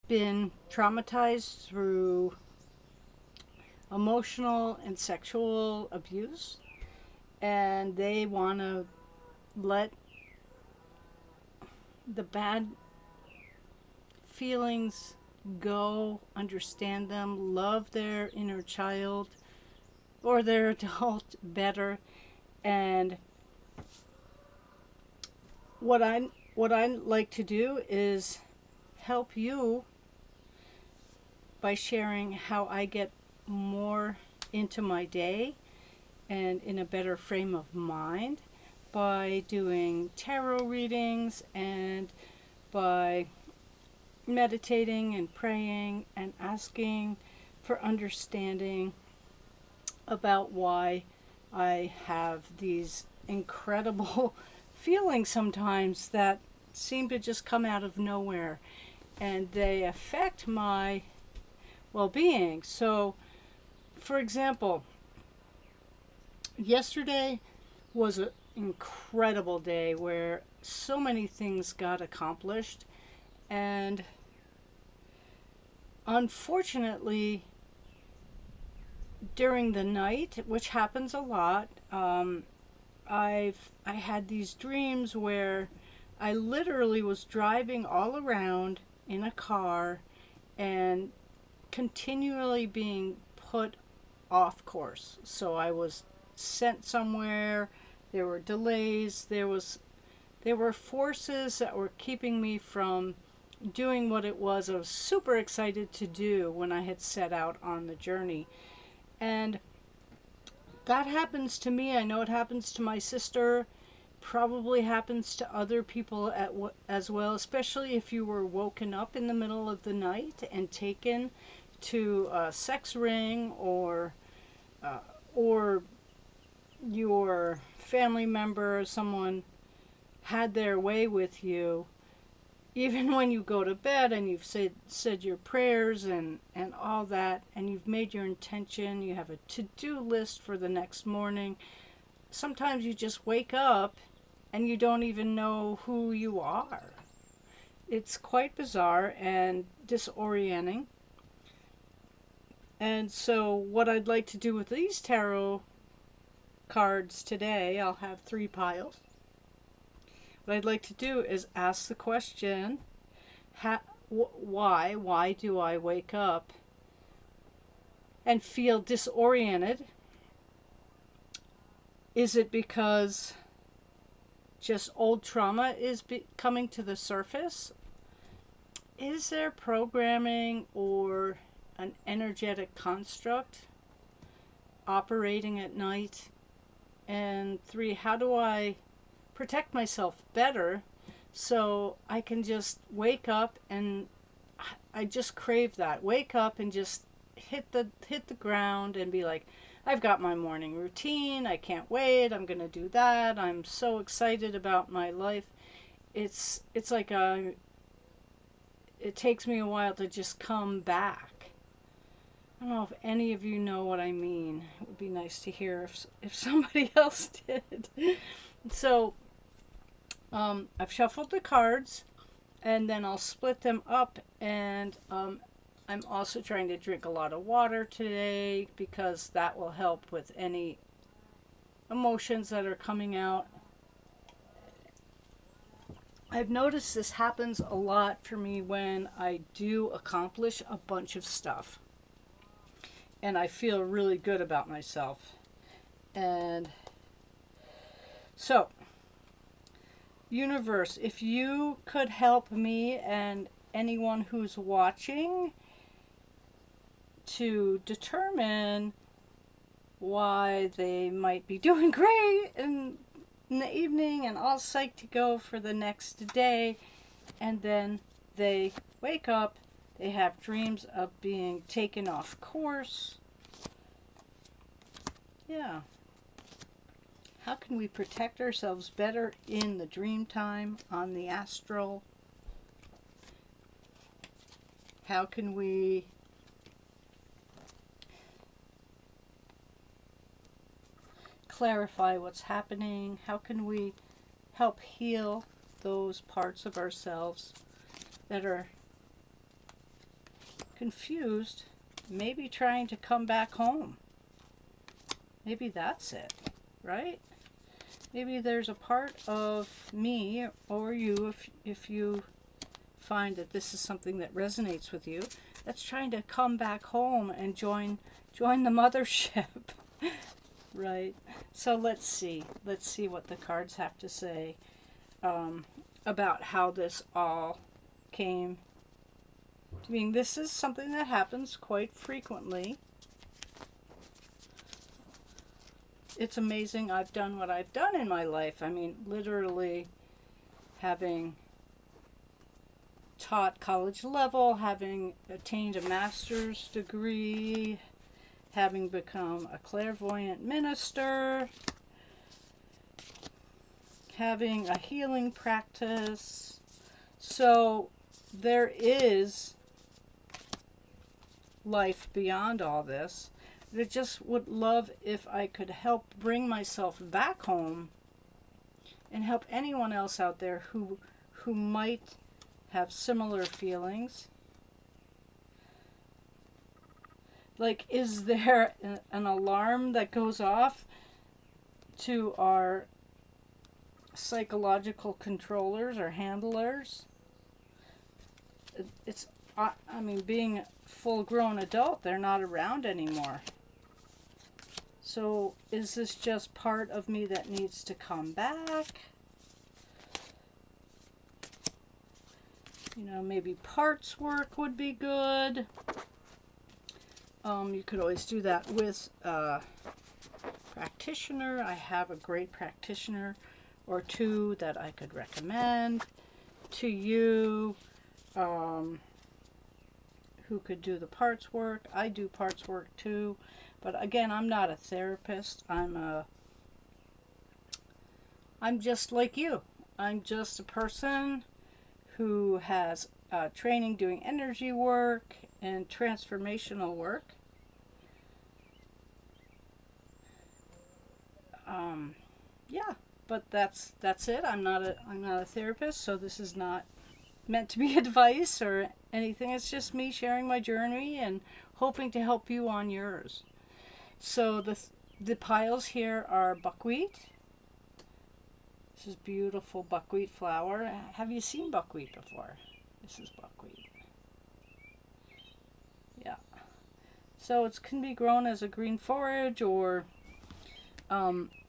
been traumatized through emotional and sexual abuse, and they want to let the bad feelings go, understand them, love their inner child or their adult better. And what I like to do is help you by sharing how I get more into my day and in a better frame of mind by doing tarot readings and by meditating and praying and asking for understanding about why I have these incredible feelings sometimes that seem to just come out of nowhere, and they affect my well being. So, for example, yesterday was an incredible day where so many things got accomplished, and unfortunately, during the night, which happens a lot, I had these dreams where I literally was driving all around in a car and continually being put off course. So I was sent somewhere, there were delays, there were forces that were keeping me from doing what it was I was super excited to do when I had set out on the journey. And that happens to me. I know it happens to my sister, probably happens to other people as well, especially if you were woken up in the middle of the night and taken to a sex ring, uh, or your family member, someone had their way with you. Even when you go to bed and you've said your prayers and all that, and you've made your intention, you have a to-do list for the next morning, sometimes you just wake up and you don't even know who you are. It's quite bizarre and disorienting. And so what I'd like to do with these tarot cards today, I'll have 3 piles. What I'd like to do is ask the question, why do I wake up and feel disoriented? Is it because just old trauma is coming to the surface? Is there programming or an energetic construct operating at night? And 3, how do I protect myself better so I can just wake up and I just crave that. Wake up and just hit the ground and be like, I've got my morning routine. I can't wait. I'm going to do that. I'm so excited about my life. It's like it takes me a while to just come back. I don't know if any of you know what I mean. It would be nice to hear if somebody else did. So I've shuffled the cards, and then I'll split them up, and I'm also trying to drink a lot of water today because that will help with any emotions that are coming out. I've noticed this happens a lot for me when I do accomplish a bunch of stuff and I feel really good about myself. And so, universe, if you could help me and anyone who's watching to determine why they might be doing great in the evening and all psyched to go for the next day, and then they wake up, they have dreams of being taken off course. Yeah. How can we protect ourselves better in the dream time, on the astral? How can we clarify what's happening? How can we help heal those parts of ourselves that are confused, maybe trying to come back home. Maybe that's it, right? Maybe there's a part of me or you, if you find that this is something that resonates with you, that's trying to come back home and join the mothership. Right? So let's see what the cards have to say about how this all came to being. This is something that happens quite frequently. It's amazing I've done what I've done in my life. I mean, literally having taught college level, having attained a master's degree, having become a clairvoyant minister, having a healing practice. So there is life beyond all this. I just would love if I could help bring myself back home and help anyone else out there who might have similar feelings. Like, is there an alarm that goes off to our psychological controllers or handlers? It's, I mean, being a full-grown adult, they're not around anymore. So is this just part of me that needs to come back? You know, maybe parts work would be good. You could always do that with a practitioner. I have a great practitioner or two that I could recommend to you, who could do the parts work. I do parts work too, but again, I'm not a therapist. I'm just like you. I'm just a person who has training doing energy work and transformational work. Yeah, but that's it. I'm not a therapist, so this is not meant to be advice or anything. It's just me sharing my journey and hoping to help you on yours. So the piles here are buckwheat. This is beautiful buckwheat flower. Have you seen buckwheat before? This is buckwheat. Yeah. So it can be grown as a green forage, or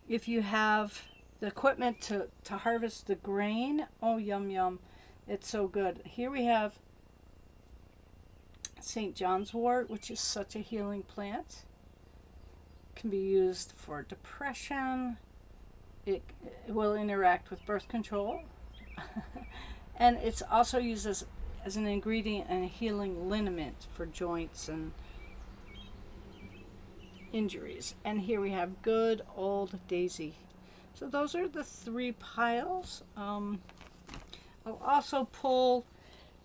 if you have the equipment to harvest the grain. Oh, yum, yum. It's so good. Here we have St. John's wort, which is such a healing plant. It can be used for depression. It will interact with birth control. And it's also used as an ingredient in a healing liniment for joints and injuries. And here we have good old daisy. So those are the 3 piles. I'll also pull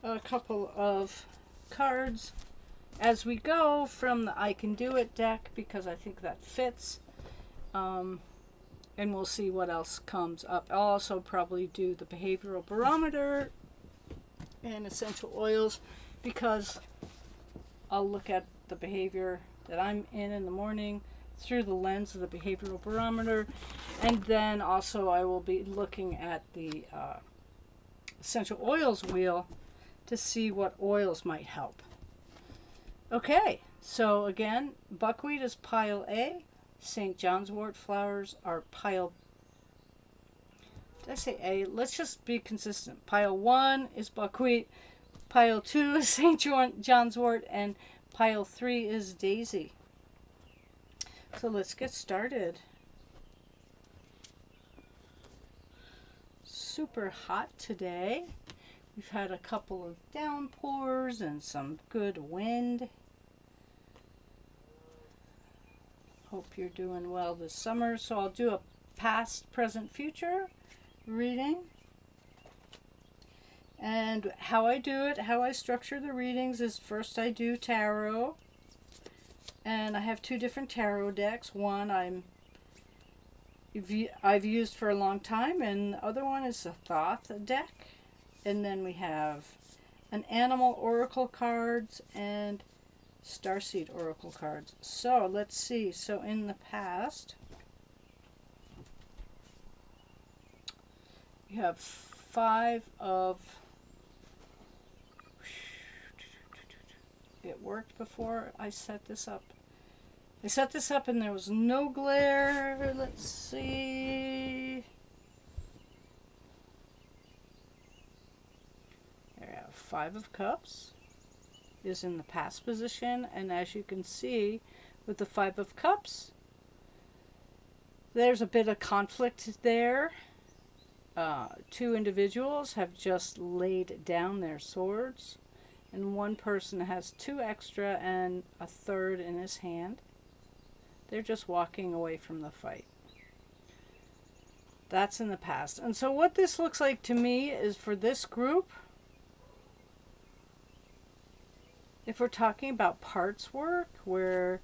a couple of cards as we go from the I Can Do It deck, because I think that fits. And we'll see what else comes up. I'll also probably do the behavioral barometer and essential oils, because I'll look at the behavior that I'm in the morning through the lens of the behavioral barometer, and then also I will be looking at the essential oils wheel to see what oils might help. Okay, so again, buckwheat is pile A, St. John's wort flowers are pile, did I say A? Let's just be consistent. Pile 1 is buckwheat, pile 2 is St. John's wort, and pile 3 is daisy. So let's get started. Super hot today. We've had a couple of downpours and some good wind. Hope you're doing well this summer. So I'll do a past, present, future reading. And how I do it, how I structure the readings is first I do tarot. And I have 2 different tarot decks. One I've used for a long time, and the other one is a Thoth deck. And then we have an animal oracle cards, and starseed oracle cards. So let's see. So in the past, you have 5 of... It worked before I set this up. I set this up and there was no glare. Let's see. There we have 5 of Cups is in the past position, and as you can see with the 5 of Cups, there's a bit of conflict there. 2 individuals have just laid down their swords, and one person has 2 extra and a third in his hand. They're just walking away from the fight. That's in the past. And so what this looks like to me is, for this group, if we're talking about parts work, where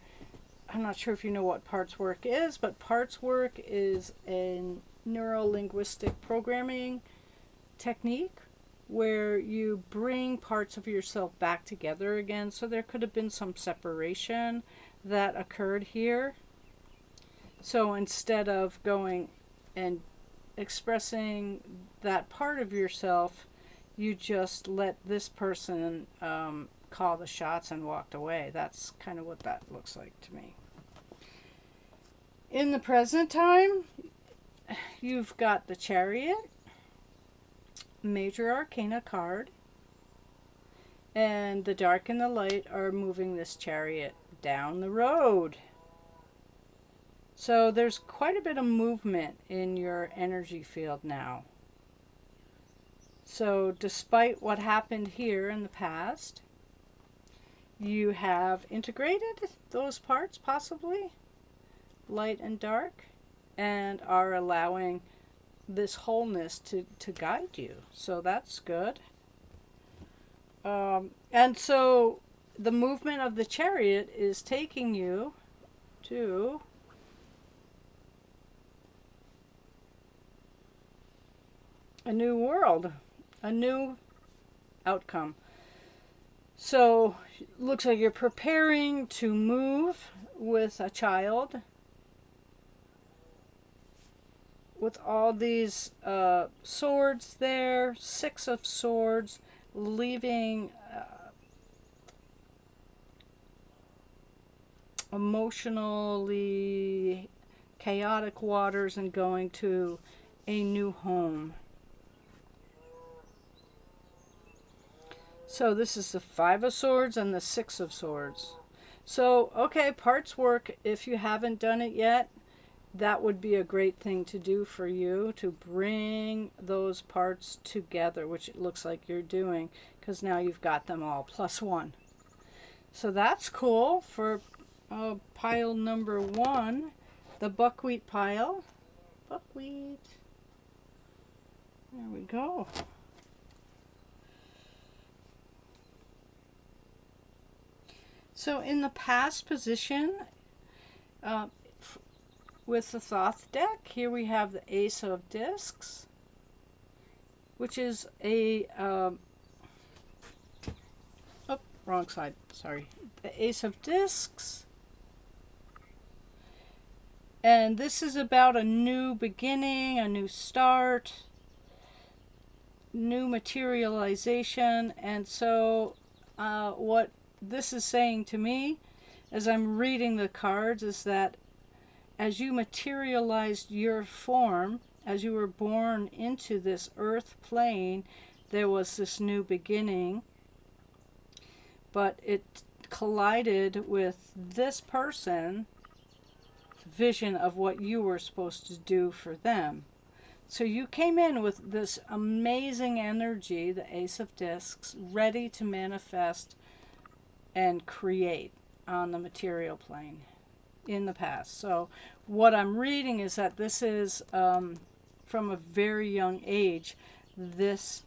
I'm not sure if you know what parts work is, but parts work is a neuro-linguistic programming technique where you bring parts of yourself back together again. So there could have been some separation that occurred here. So instead of going and expressing that part of yourself, you just let this person call the shots and walked away. That's kind of what that looks like to me. In the present time, you've got the Chariot, Major Arcana card, and the dark and the light are moving this Chariot down the road. So there's quite a bit of movement in your energy field now. So despite what happened here in the past, you have integrated those parts, possibly, light and dark, and are allowing this wholeness to guide you. So that's good. And so the movement of the Chariot is taking you to a new world, a new outcome. So looks like you're preparing to move with a child, with all these swords there, 6 of Swords, leaving emotionally chaotic waters and going to a new home. So this is the 5 of Swords and the 6 of Swords. So, okay, parts work, if you haven't done it yet, that would be a great thing to do for you, to bring those parts together, which it looks like you're doing, because now you've got them all, +1. So that's cool for pile number 1, the buckwheat pile. Buckwheat. There we go. So in the past position, with the Thoth deck, here we have the Ace of Discs, which is a, wrong side, sorry. The Ace of Discs. And this is about a new beginning, a new start, new materialization. And so what this is saying to me, as I'm reading the cards, is that as you materialized your form, as you were born into this earth plane, there was this new beginning, but it collided with this person's vision of what you were supposed to do for them. So you came in with this amazing energy, the Ace of Discs, ready to manifest and create on the material plane in the past. So what I'm reading is that this is from a very young age, this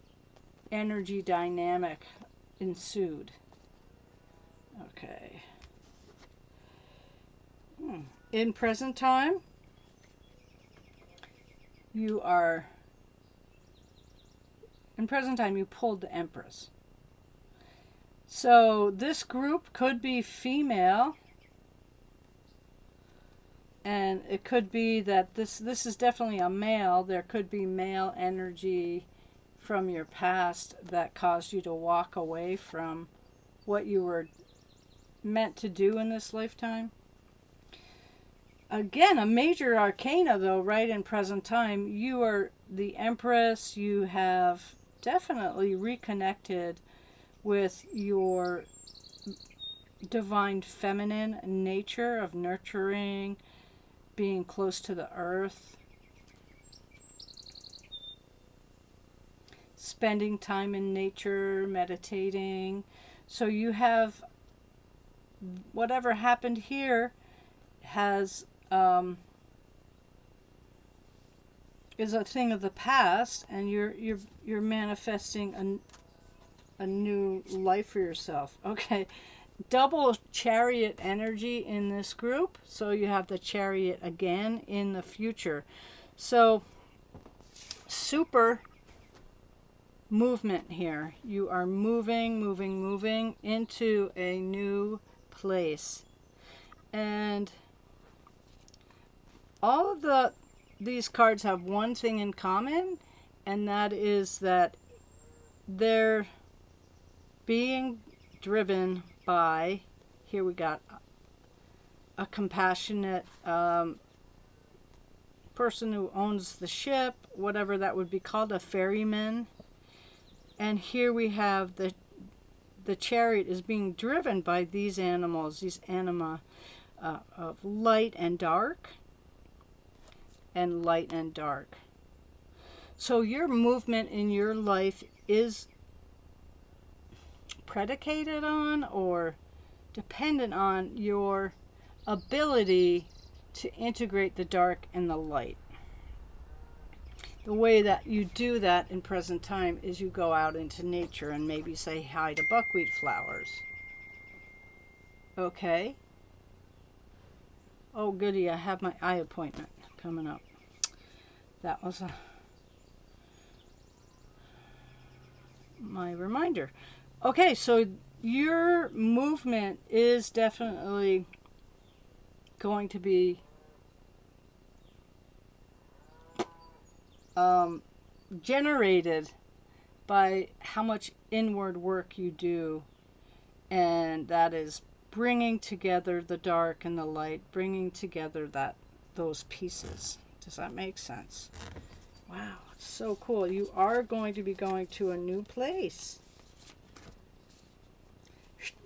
energy dynamic ensued. Okay. In present time, you pulled the Empress. So this group could be female, and it could be that this is definitely a male. There could be male energy from your past that caused you to walk away from what you were meant to do in this lifetime. Again, a major arcana though, right in present time, you are the Empress. You have definitely reconnected with your divine feminine nature of nurturing, being close to the earth, spending time in nature, meditating. So you have whatever happened here has is a thing of the past, and you're manifesting a new life for yourself. Okay, double chariot energy in this group, so you have the chariot again in the future. So super movement here. You are moving into a new place. And all of these cards have one thing in common, and that is that they're being driven by, here we got a compassionate person who owns the ship, whatever that would be called, a ferryman. And here we have the chariot is being driven by these animals, these anima of light and dark, and light and dark. So your movement in your life is predicated on or dependent on your ability to integrate the dark and the light. The way that you do that in present time is you go out into nature and maybe say hi to buckwheat flowers. Okay? Oh, goody, I have my eye appointment coming up. That was my reminder. Okay, so your movement is definitely going to be generated by how much inward work you do, and that is bringing together the dark and the light, bringing together those pieces. Does that make sense? Wow, it's so cool. You are going to be going to a new place.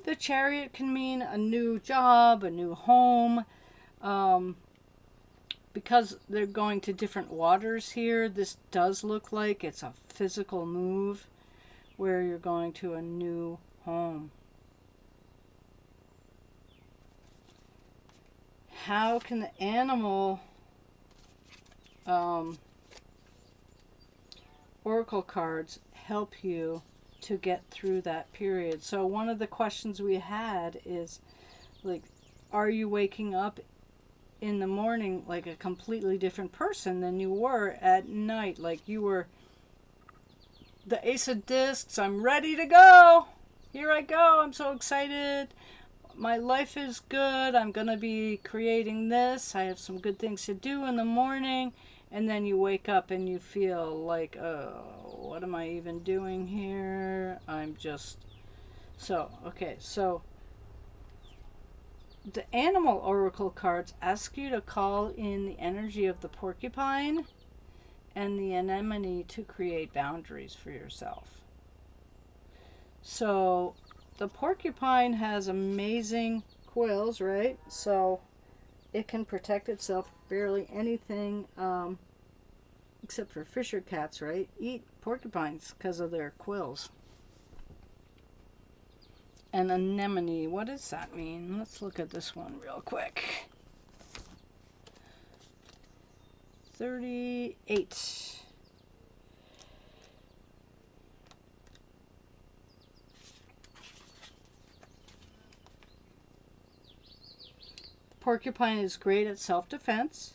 The chariot can mean a new job, a new home. Because they're going to different waters here, this does look like it's a physical move where you're going to a new home. How can the animal oracle cards help you to get through that period? So one of the questions we had is, like, are you waking up in the morning like a completely different person than you were at night? Like you were the Ace of Discs, I'm ready to go. Here I go. I'm so excited. My life is good. I'm going to be creating this. I have some good things to do in the morning. And then you wake up and you feel like, oh, what am I even doing here? I'm just... So, okay, so the animal oracle cards ask you to call in the energy of the porcupine and the anemone to create boundaries for yourself. So the porcupine has amazing quills, right? So it can protect itself. Barely anything, except for fisher cats, right? Eat porcupines because of their quills. An anemone, what does that mean? Let's look at this one real quick. 38. Porcupine is great at self-defense.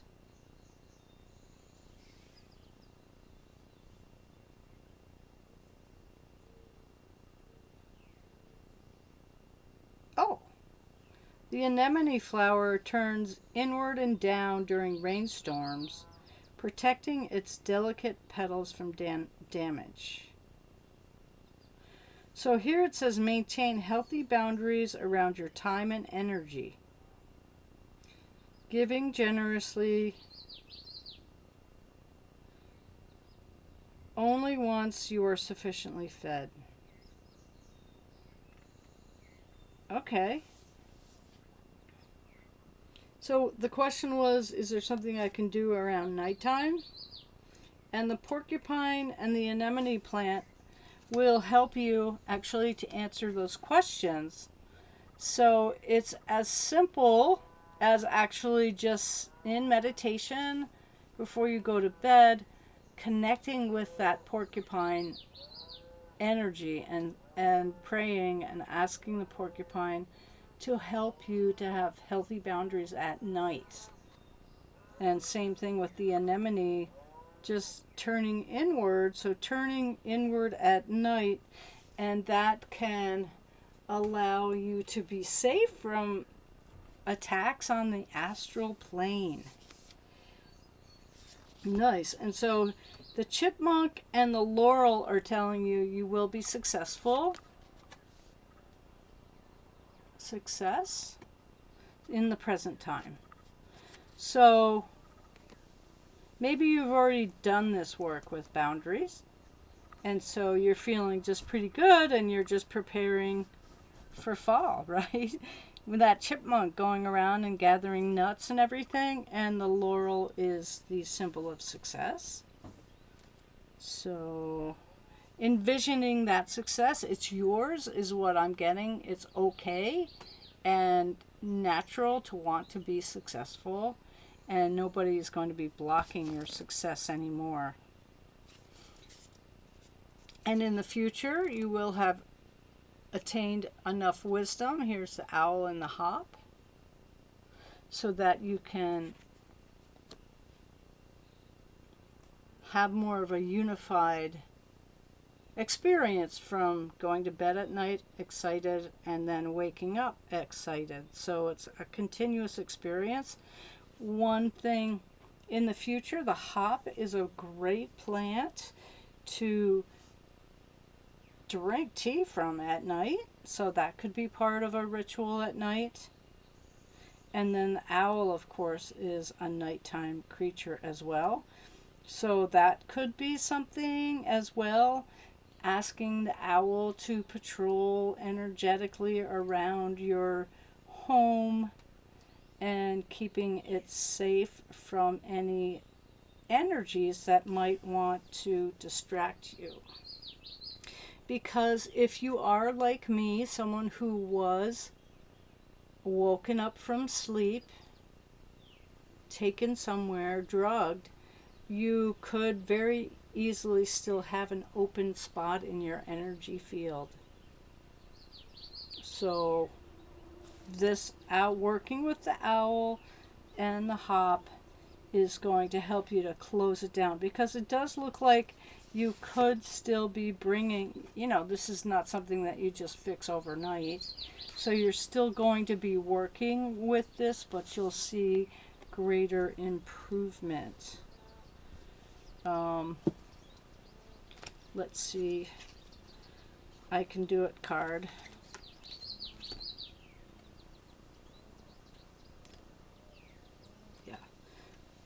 The anemone flower turns inward and down during rainstorms, protecting its delicate petals from damage. So here it says maintain healthy boundaries around your time and energy. Giving generously only once you are sufficiently fed. Okay. So the question was, is there something I can do around nighttime? And the porcupine and the anemone plant will help you actually to answer those questions. So it's as simple as actually just in meditation before you go to bed, connecting with that porcupine energy and praying and asking the porcupine to help you to have healthy boundaries at night. And same thing with the anemone, just turning inward, so turning inward at night, and that can allow you to be safe from attacks on the astral plane. Nice. And so the chipmunk and the laurel are telling you you will be successful. Success in the present time. So maybe you've already done this work with boundaries, and so you're feeling just pretty good and you're just preparing for fall, right? With that chipmunk going around and gathering nuts and everything, and the laurel is the symbol of success. So envisioning that success, it's yours, is what I'm getting. It's okay and natural to want to be successful, and nobody is going to be blocking your success anymore. And in the future, you will have attained enough wisdom. Here's the owl and the hop, so that you can have more of a unified experience from going to bed at night excited and then waking up excited. So it's a continuous experience. One thing in the future, the hop is a great plant to drink tea from at night, so that could be part of a ritual at night. And then the owl, of course, is a nighttime creature as well, so that could be something as well. Asking the owl to patrol energetically around your home and keeping it safe from any energies that might want to distract you. Because if you are like me, someone who was woken up from sleep, taken somewhere, drugged, you could very easily still have an open spot in your energy field. So this working with the owl and the hop is going to help you to close it down, because it does look like you could still be bringing, this is not something that you just fix overnight. So you're still going to be working with this, but you'll see greater improvement. Let's see. I can do it card.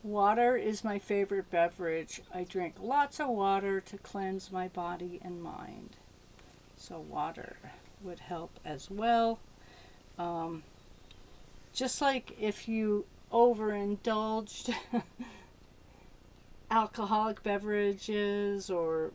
Water is my favorite beverage. I drink lots of water to cleanse my body and mind. So water would help as well. Just like if you overindulged alcoholic beverages or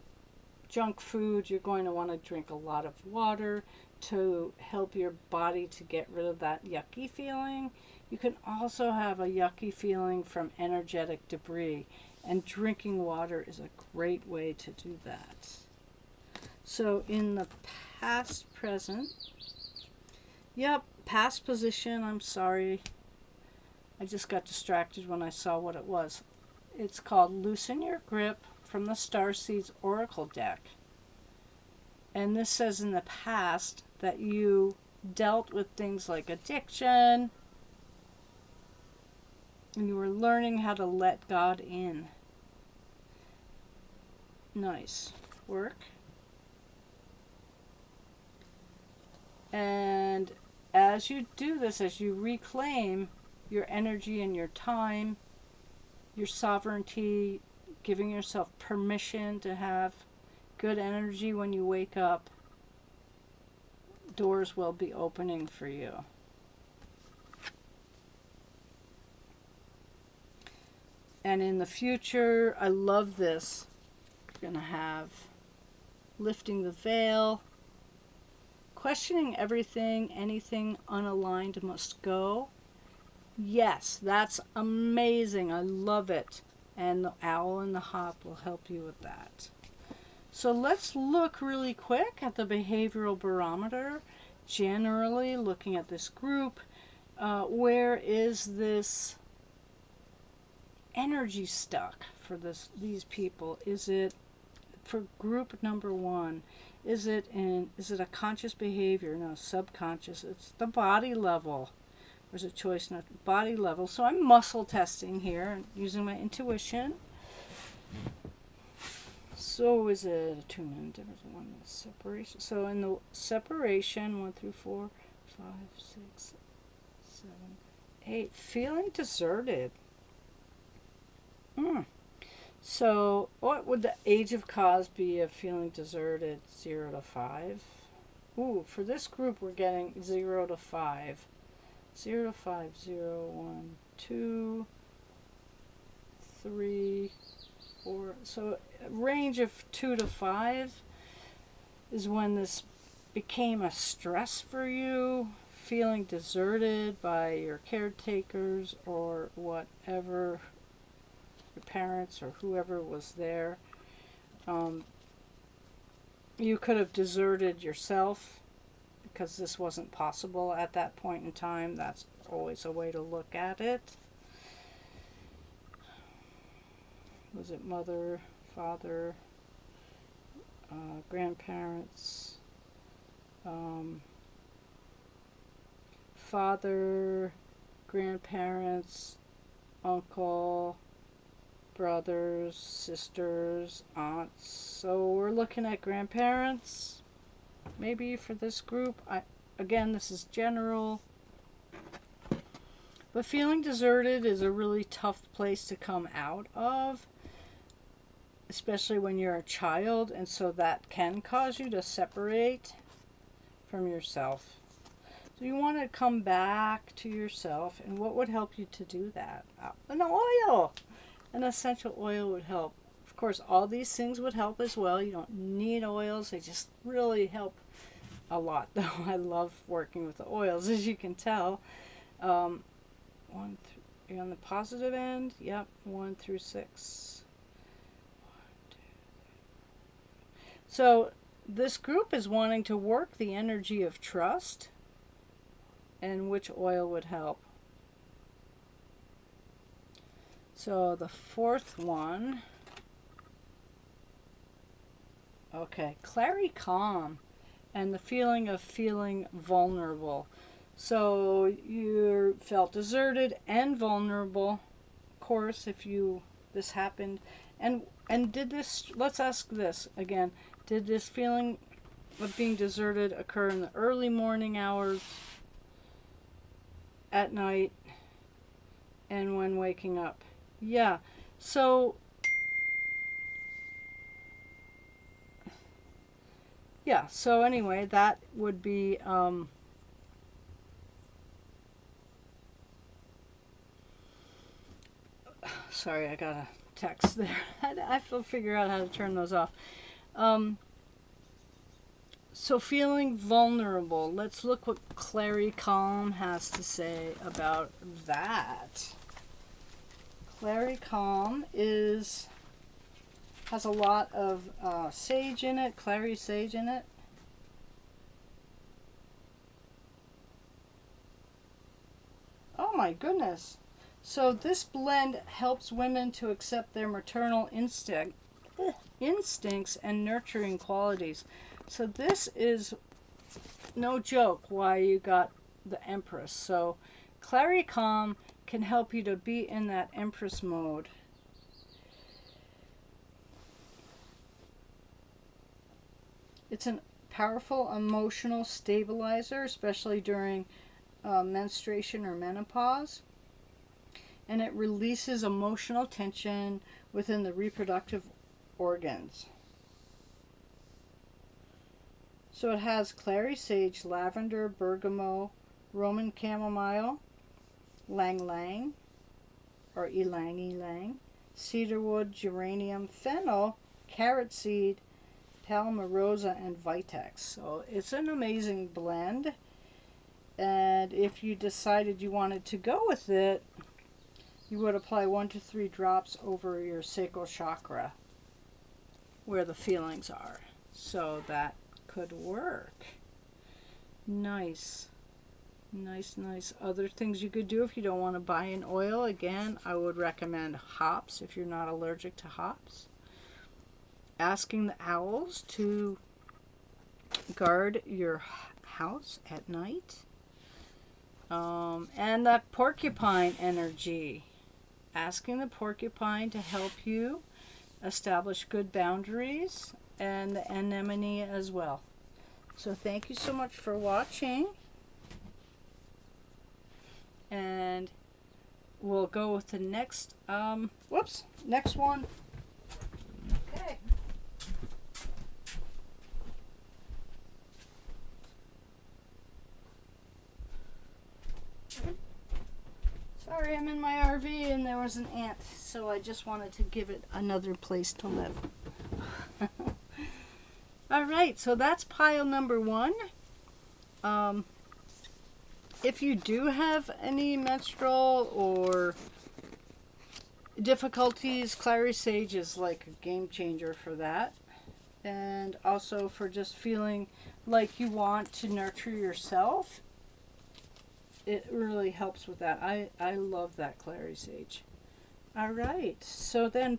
junk food, you're going to want to drink a lot of water to help your body to get rid of that yucky feeling. You can also have a yucky feeling from energetic debris, and drinking water is a great way to do that. So in the past, present, past position, I'm sorry. I just got distracted when I saw what it was. It's called Loosen Your Grip from the Starseeds Oracle deck. And this says in the past that you dealt with things like addiction, and you were learning how to let God in. Nice work. And as you do this, as you reclaim your energy and your time, your sovereignty, giving yourself permission to have good energy when you wake up, doors will be opening for you. And in the future, I love this. You're going to have lifting the veil, questioning everything, anything unaligned must go. Yes, that's amazing. I love it. And the owl and the hop will help you with that. So let's look really quick at the behavioral barometer. Generally, looking at this group, where is this energy stuck for these people? Is it for group number 1? Is it a conscious behavior? No, subconscious. It's the body level. There's a choice, not body level. So I'm muscle testing here and using my intuition. So is it a 2-minute difference? 1 separation. So in the separation, 1 through 4, 5, 6, 7, 8, feeling deserted. So what would the age of cause be of feeling deserted? 0 to 5. Ooh, for this group we're getting 0 to 5. 0 to 5, 0, 1, 2, 3, 4. So a range of 2 to 5 is when this became a stress for you, feeling deserted by your caretakers or whatever, your parents or whoever was there. You could have deserted yourself because this wasn't possible at that point in time. That's always a way to look at it. Was it mother, father, grandparents, father, grandparents, uncle, brothers, sisters, aunts? So we're looking at grandparents. Maybe for this group, again, this is general. But feeling deserted is a really tough place to come out of, especially when you're a child, and so that can cause you to separate from yourself. So you want to come back to yourself, and what would help you to do that? An oil! An essential oil would help. Of course, all these things would help as well. You don't need oils. They just really help a lot, though. I love working with the oils, as you can tell. 1 through, on the positive end, yep, 1 through 6. 1, 2, 3. So this group is wanting to work the energy of trust, and which oil would help? So the 4th one, okay, clary calm, and the feeling of feeling vulnerable. So you felt deserted and vulnerable, of course, if this happened. And did this, let's ask this again, did this feeling of being deserted occur in the early morning hours, at night, and when waking up? Yeah, so anyway, that would be sorry, I got a text there. I have to figure out how to turn those off. So feeling vulnerable. Let's look what Clary Calm has to say about that. Clary Calm has a lot of sage in it, clary sage in it. Oh my goodness. So this blend helps women to accept their maternal instincts and nurturing qualities. So this is no joke why you got the Empress. So Clari-Calm can help you to be in that Empress mode. It's a powerful emotional stabilizer, especially during menstruation or menopause. And it releases emotional tension within the reproductive organs. So it has clary sage, lavender, bergamot, Roman chamomile, lang lang, or ylang ylang, cedarwood, geranium, fennel, carrot seed, palmarosa, and vitex. So it's an amazing blend. And if you decided you wanted to go with it, you would apply 1 to 3 drops over your sacral chakra where the feelings are. So that could work. Nice. Nice, nice. Other things you could do if you don't want to buy an oil, again, I would recommend hops if you're not allergic to hops. Asking the owls to guard your house at night. And that porcupine energy. Asking the porcupine to help you establish good boundaries, and the anemone as well. So thank you so much for watching. And we'll go with the next, next one. Okay. Sorry, I'm in my RV and there was an ant, so I just wanted to give it another place to live. Alright, so that's pile number 1. If you do have any menstrual or difficulties, clary sage is like a game changer for that. And also for just feeling like you want to nurture yourself. It really helps with that. I love that clary sage. Alright, so then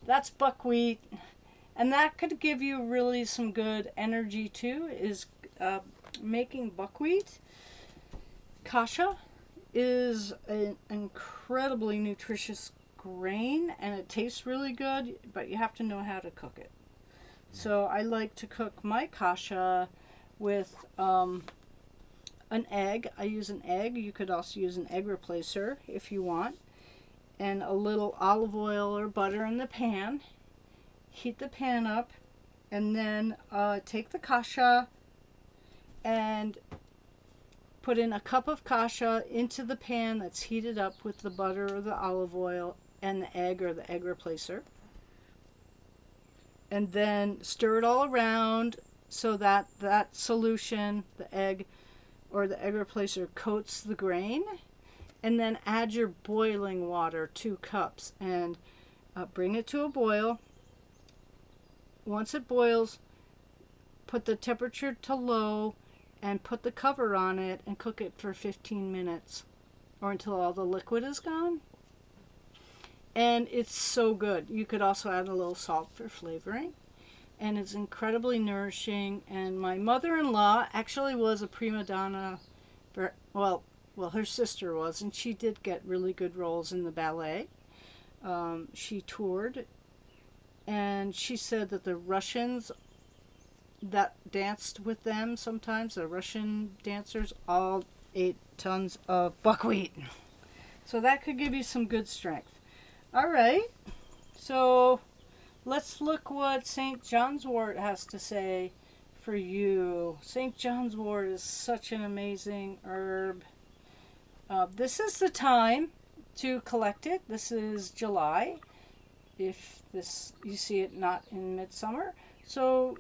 that's buckwheat. And that could give you really some good energy too, is making buckwheat. Kasha is an incredibly nutritious grain, and it tastes really good, but you have to know how to cook it. So I like to cook my kasha with an egg. I use an egg. You could also use an egg replacer if you want. And a little olive oil or butter in the pan. Heat the pan up, and then take the kasha and put in a cup of kasha into the pan that's heated up with the butter or the olive oil and the egg or the egg replacer. And then stir it all around so that that solution, the egg or the egg replacer, coats the grain. And then add your boiling water, 2 cups, and bring it to a boil. Once it boils, put the temperature to low and put the cover on it and cook it for 15 minutes or until all the liquid is gone. And it's so good. You could also add a little salt for flavoring. And it's incredibly nourishing. And my mother-in-law actually was a prima donna. Well, her sister was, and she did get really good roles in the ballet. She toured, and she said that the Russians that danced with them sometimes, the Russian dancers, all ate tons of buckwheat. So that could give you some good strength. All right, so let's look what St. John's wort has to say for you. St. John's wort is such an amazing herb. This is the time to collect it. This is July, if you see it not in midsummer. So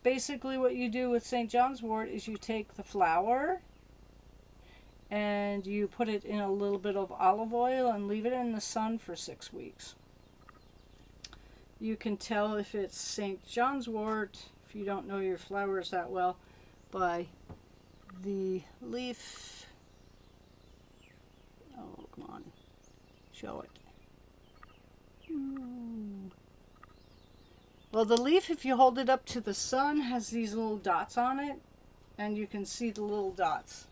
basically what you do with St. John's wort is you take the flower and you put it in a little bit of olive oil and leave it in the sun for 6 weeks. You can tell if it's St. John's wort, if you don't know your flowers that well, by the leaf. Oh, come on. Show it. Well, the leaf, if you hold it up to the sun, has these little dots on it. and you can see the little dots.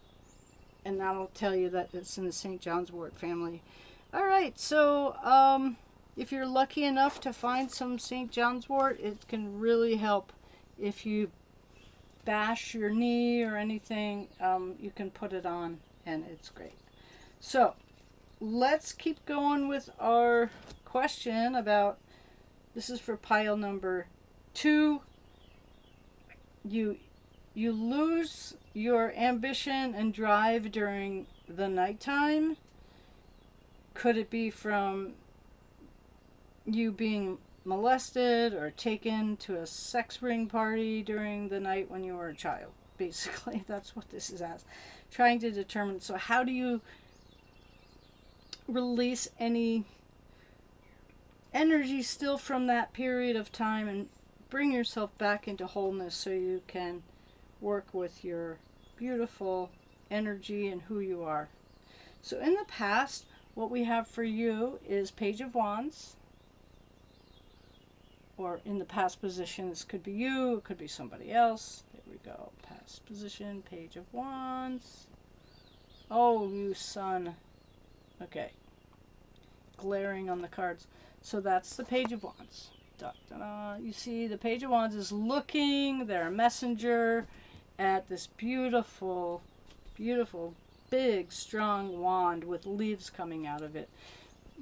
And that'll tell you that it's in the St. John's wort family. All right, so if you're lucky enough to find some St. John's wort, it can really help. If you bash your knee or anything, you can put it on, and it's great. So let's keep going with our question about, this is for pile number 2. You lose your ambition and drive during the nighttime. Could it be from you being molested or taken to a sex ring party during the night when you were a child? Basically, that's what this is as. Trying to determine, so how do you release any energy still from that period of time and bring yourself back into wholeness so you can work with your beautiful energy and who you are. So in the past, what we have for you is Page of Wands, or in the past position, this could be you, it could be somebody else. There we go, past position, Page of Wands. Oh, you son. Okay, glaring on the cards. So that's the Page of Wands. Da, da, da. You see the Page of Wands is looking, they're a messenger, at this beautiful, beautiful, big, strong wand with leaves coming out of it.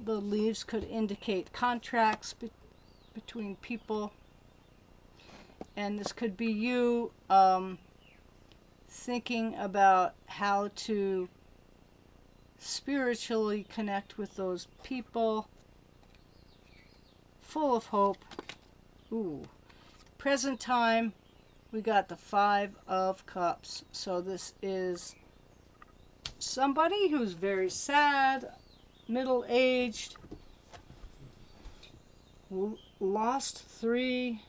The leaves could indicate contracts between people. And this could be you thinking about how to spiritually connect with those people. Full of hope. Ooh. Present time, we got the 5 of Cups. So this is somebody who's very sad, middle-aged, lost 3.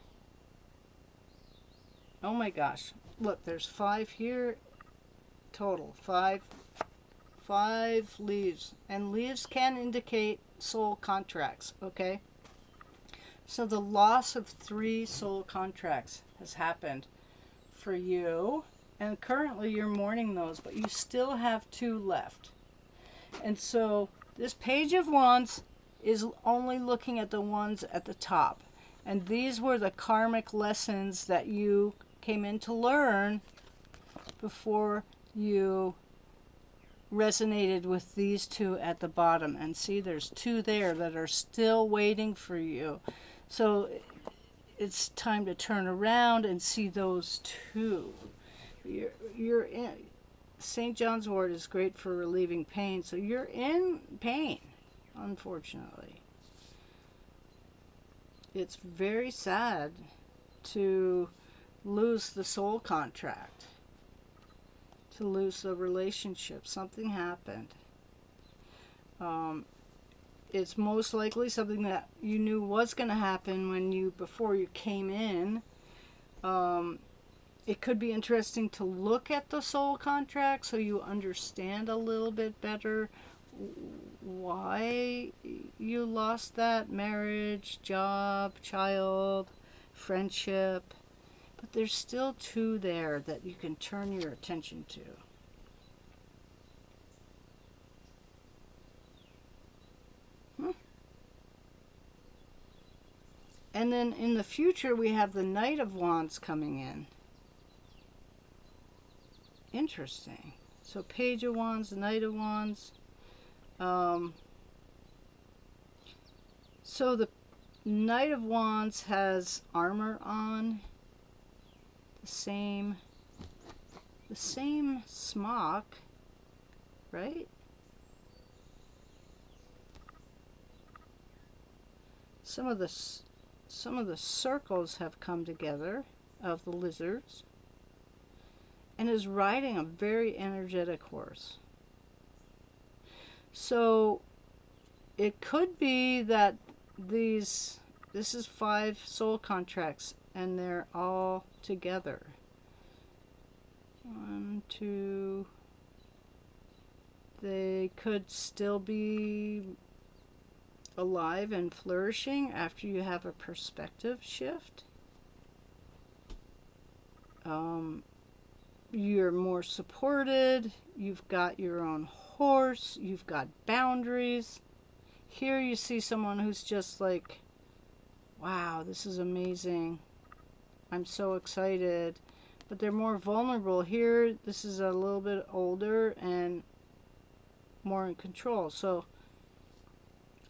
Oh my gosh. Look, there's 5 here. Total. 5 leaves. And leaves can indicate soul contracts, okay? So the loss of 3 soul contracts has happened for you, and currently you're mourning those, but you still have 2 left. And so this Page of Wands is only looking at the ones at the top, and these were the karmic lessons that you came in to learn before you resonated with these 2 at the bottom. And see, there's 2 there that are still waiting for you. So it's time to turn around and see those 2. You're in. St. John's wort is great for relieving pain, so you're in pain, unfortunately. It's very sad to lose the soul contract, to lose the relationship. Something happened. It's most likely something that you knew was going to happen before you came in. It could be interesting to look at the soul contract so you understand a little bit better why you lost that: marriage, job, child, friendship. But there's still 2 there that you can turn your attention to. And then in the future, we have the Knight of Wands coming in. Interesting. So Page of Wands, Knight of Wands. So the Knight of Wands has armor on. The same smock, right? Some of the circles have come together of the lizards, and is riding a very energetic horse. So it could be that this is 5 soul contracts, and they're all together. 1, 2. They could still be alive and flourishing after you have a perspective shift. you're more supported, you've got your own horse, you've got boundaries. Here you see someone who's just like, wow, this is amazing. I'm so excited. But they're more vulnerable. Here, this is a little bit older and more in control. So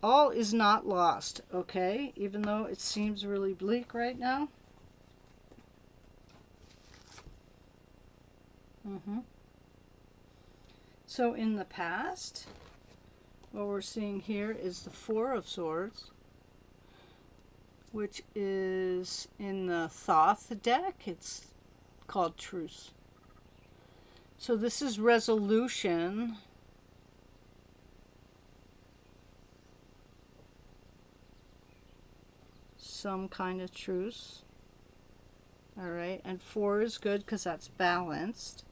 all is not lost, okay? Even though it seems really bleak right now. So in the past, what we're seeing here is the Four of Swords, which is in the Thoth deck. It's called Truce. So this is resolution. Some kind of truce. All right, and 4 is good because that's balanced.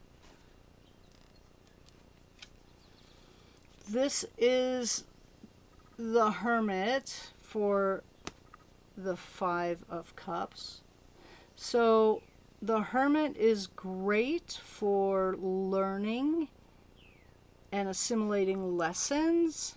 This is the Hermit for the 5 of Cups. So the Hermit is great for learning and assimilating lessons.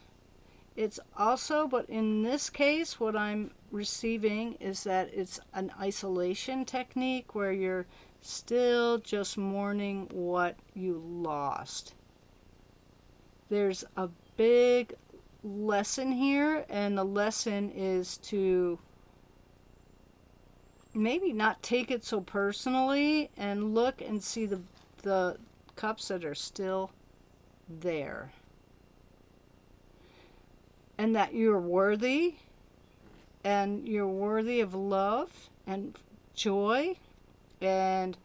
It's also, but in this case, what I'm receiving is that it's an isolation technique where you're still just mourning what you lost. There's a big lesson here, and the lesson is to maybe not take it so personally and look and see the cups that are still there. And that you're worthy, and you're worthy of love and joy, and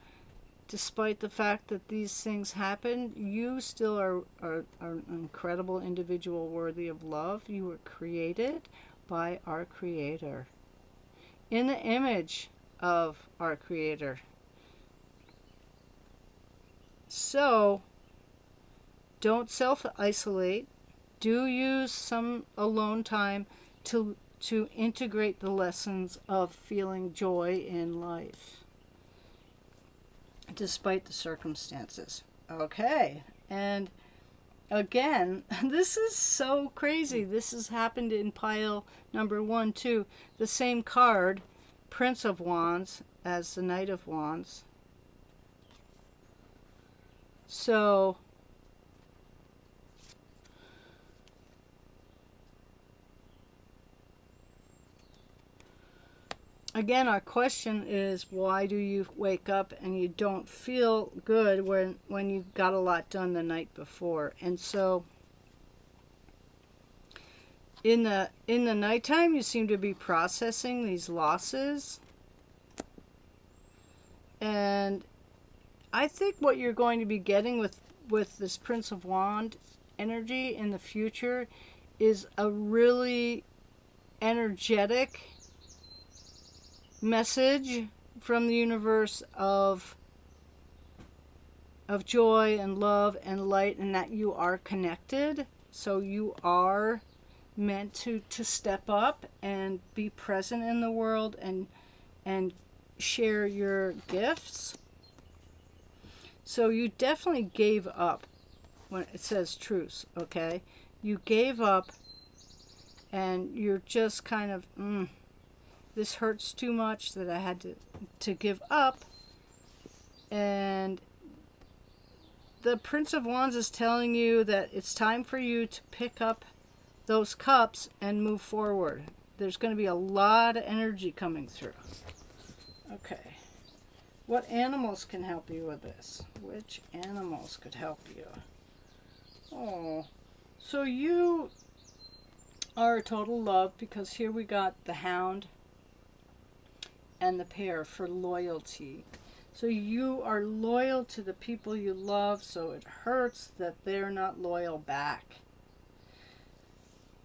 despite the fact that these things happen, you still are an incredible individual worthy of love. You were created by our Creator, in the image of our Creator. So, don't self-isolate. Do use some alone time to integrate the lessons of feeling joy in life, despite the circumstances. Okay, and again, this is so crazy. This has happened in pile number 1, too. The same card, Prince of Wands, as the Knight of Wands. So again, our question is, why do you wake up and you don't feel good when you got a lot done the night before? And so in the nighttime, you seem to be processing these losses. And I think what you're going to be getting with this Prince of Wands energy in the future is a really energetic message from the universe of joy and love and light, and that you are connected. So you are meant to step up and be present in the world and share your gifts. So you definitely gave up when it says truce, okay? You gave up and you're just kind of, this hurts too much that I had to give up. And the Prince of Wands is telling you that it's time for you to pick up those cups and move forward. There's going to be a lot of energy coming through. Okay. What animals can help you with this? Which animals could help you? Oh, so you are a total love, because here we got the Hound and the Pair for loyalty. So you are loyal to the people you love, so it hurts that they're not loyal back.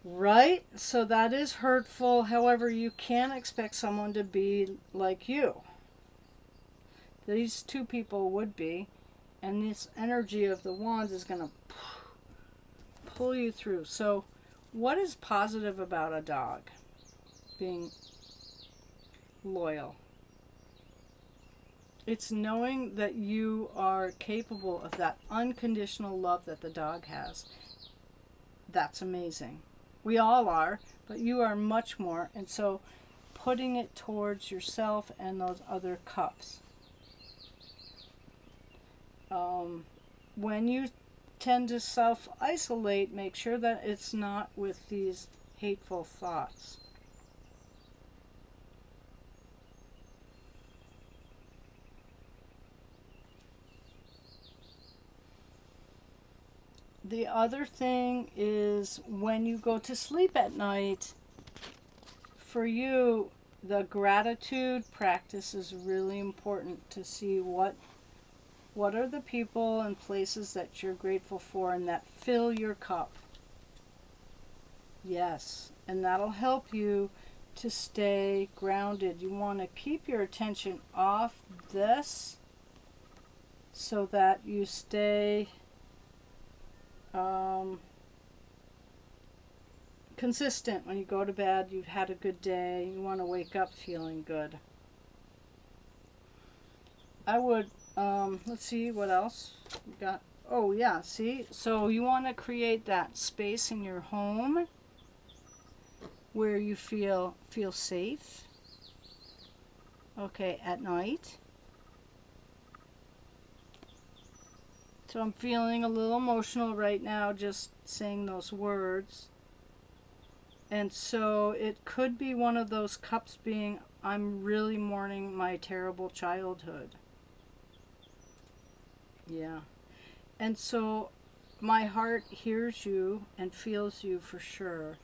Right? So that is hurtful. However, you can't expect someone to be like you. These two people would be, and this energy of the wands is going to pull you through. So what is positive about a dog being loyal? It's knowing that you are capable of that unconditional love that the dog has. That's amazing. We all are, but you are much more. And so putting it towards yourself and those other cups. When you tend to self-isolate, make sure that it's not with these hateful thoughts. The other thing is when you go to sleep at night, for you, the gratitude practice is really important to see what are the people and places that you're grateful for and that fill your cup. Yes, and that'll help you to stay grounded. You want to keep your attention off this so that you stay consistent. When you go to bed, you've had a good day, you want to wake up feeling good. I would, let's see what else we got. Oh yeah, see, so you want to create that space in your home where you feel safe. Okay, at night. So I'm feeling a little emotional right now just saying those words. And so it could be one of those cups being, I'm really mourning my terrible childhood. Yeah. And so my heart hears you and feels you for sure.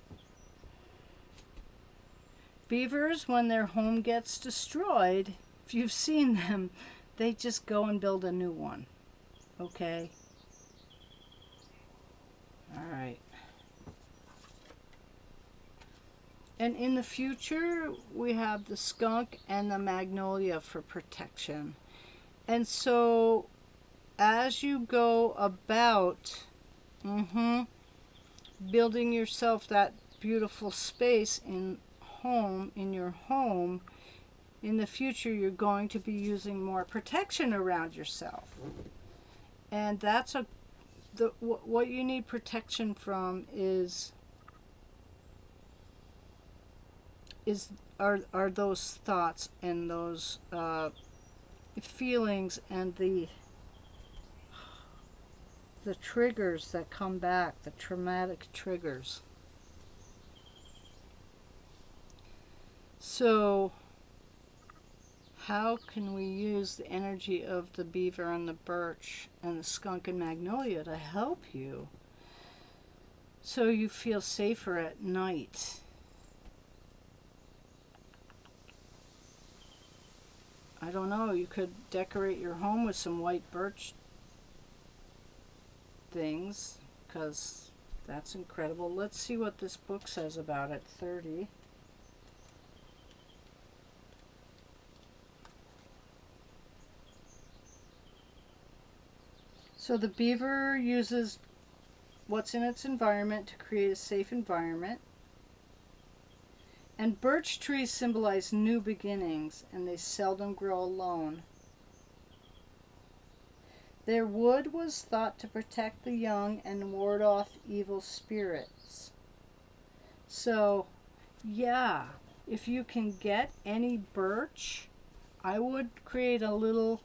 Beavers, when their home gets destroyed, if you've seen them, they just go and build a new one. Okay? All right. And in the future, we have the skunk and the magnolia for protection. And so as you go about building yourself that beautiful space in your home, in the future you're going to be using more protection around yourself. And that's what you need protection from are those thoughts and those feelings and the triggers that come back, the traumatic triggers. So how can we use the energy of the beaver and the birch and the skunk and magnolia to help you so you feel safer at night? I don't know, you could decorate your home with some white birch things, because that's incredible. Let's see what this book says about it. 30. So the beaver uses what's in its environment to create a safe environment. And birch trees symbolize new beginnings, and they seldom grow alone. Their wood was thought to protect the young and ward off evil spirits. So, yeah, if you can get any birch, I would create a little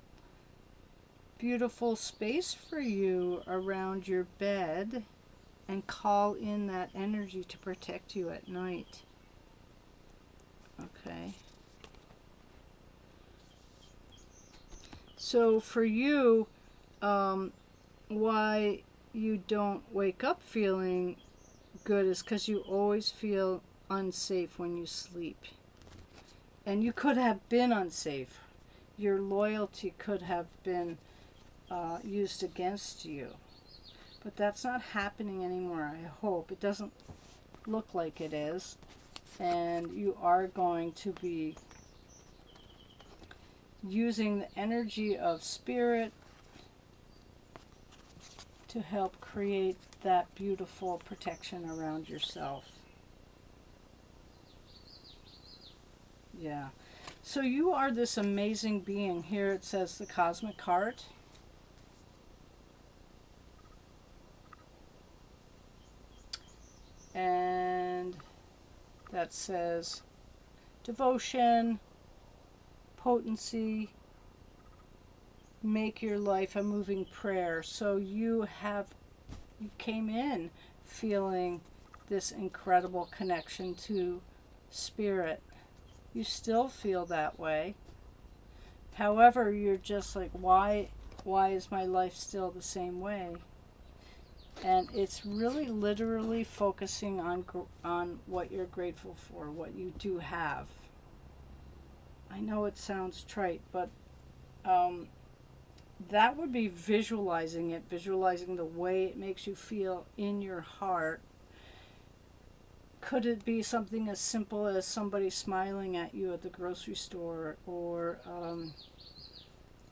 beautiful space for you around your bed and call in that energy to protect you at night. Okay. So for you, why you don't wake up feeling good is because you always feel unsafe when you sleep. And you could have been unsafe. Your loyalty could have been used against you. But that's not happening anymore, I hope. It doesn't look like it is. And you are going to be using the energy of spirit to help create that beautiful protection around yourself. Yeah. So you are this amazing being. Here it says the cosmic heart. And that says devotion, potency, make your life a moving prayer. So you came in feeling this incredible connection to spirit. You still feel that way. However, you're just like, why is my life still the same way? And it's really literally focusing on what you're grateful for, what you do have. I know it sounds trite, but that would be visualizing it, visualizing the way it makes you feel in your heart. Could it be something as simple as somebody smiling at you at the grocery store, or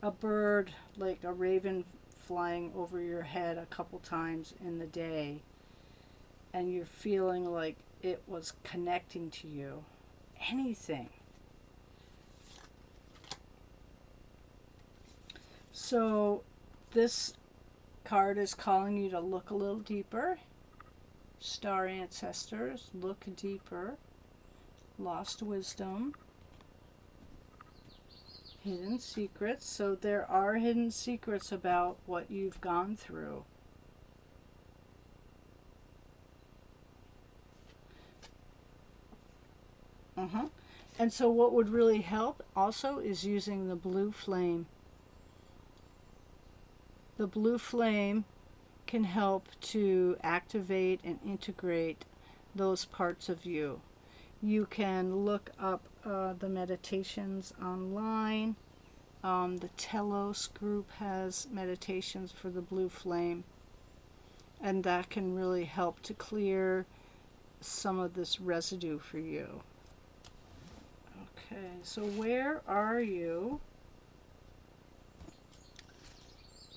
a bird, like a raven, flying over your head a couple times in the day, and you're feeling like it was connecting to you? Anything. So this card is calling you to look a little deeper. Star ancestors, look deeper. Lost wisdom. Hidden secrets. So there are hidden secrets about what you've gone through. And so what would really help also is using the blue flame. The blue flame can help to activate and integrate those parts of you. You can look up the meditations online. The Telos group has meditations for the blue flame, and that can really help to clear some of this residue for you. Okay, so where are you?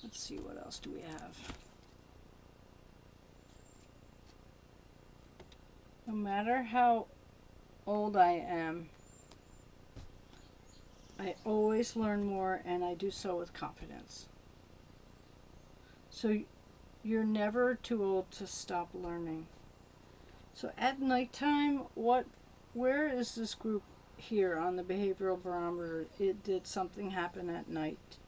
Let's see, what else do we have? No matter how old I am, I always learn more, and I do so with confidence. So you're never too old to stop learning. So at nighttime, where is this group here on the behavioral barometer? Did something happen at night?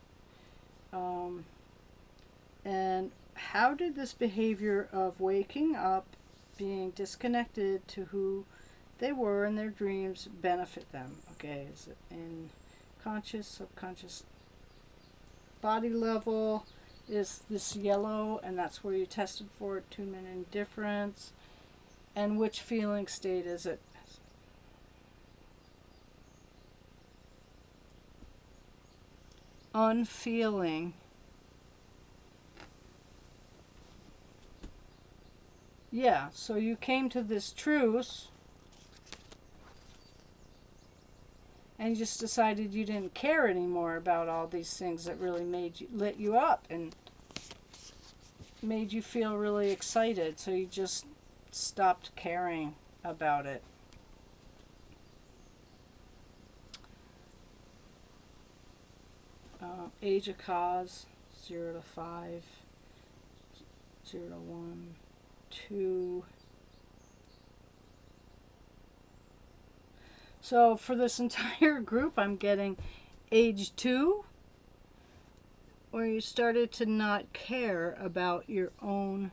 And how did this behavior of waking up, being disconnected to who they were in their dreams, benefit them? Okay, is it in conscious, subconscious, body level? Is this yellow, and that's where you tested for attunement and indifference? And which feeling state is it? Unfeeling. Yeah, so you came to this truce and you just decided you didn't care anymore about all these things that really lit you up and made you feel really excited. So you just stopped caring about it. Age of cause, 0 to 5, 0 to 1, 2. So for this entire group, I'm getting age 2, where you started to not care about your own